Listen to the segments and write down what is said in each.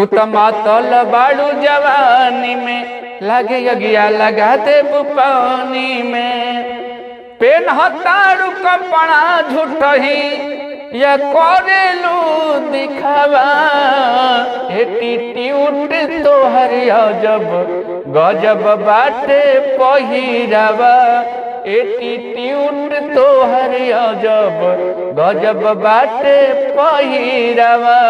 तू तो मातल बाड़ू जवानी में, लागे अगिया लगा दे पानी में। पेन हतारू कपड़ा झूठही या करेलू दिखावा, एटीट्यूड तोहर अजब गजब बाटे पहिरावा, एटीट्यूड तोहर अजब गजब बाटे पहिरावा।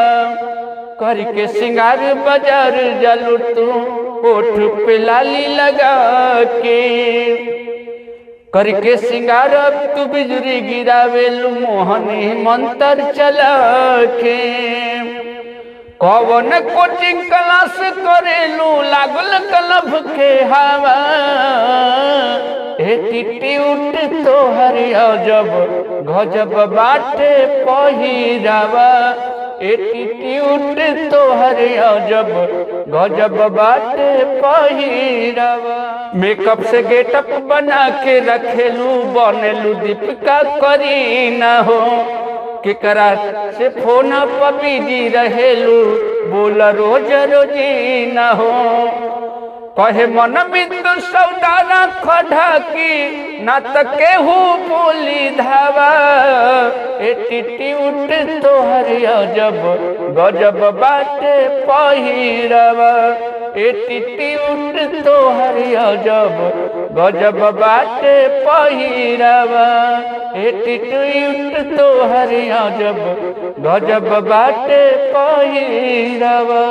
करके सिंगार बाजार जलू तू ओठ पे लाली लगा के, करके सिंगार तू बिजली गिरावेलू मोहनी मंत्र चला के। कौन कोचिंग क्लास करेलू लागल कलब के हवा, एटीट्यूड तोहर अजब गजब बाटे पहिरावा, एटीट्यूड तोहर अजब गजब बाटे पहिरावा। मेकअप से गेटअप बना के रखेलू बनेलू दीपिका करीना हो, केकरा से फोन पर बिजी रहेलू बोल रोज रोजीना हो। कहे मन बिंदु सौदारा खड़ा की ना त केहू बोली धावा, एटीट्यूड तोहर अजब गजब बाटे पहिरावा, एटीट्यूड तोहर अजब गजब बाटे पहिरावा, एटीट्यूड तोहर अजब गजब बाटे पहिरावा।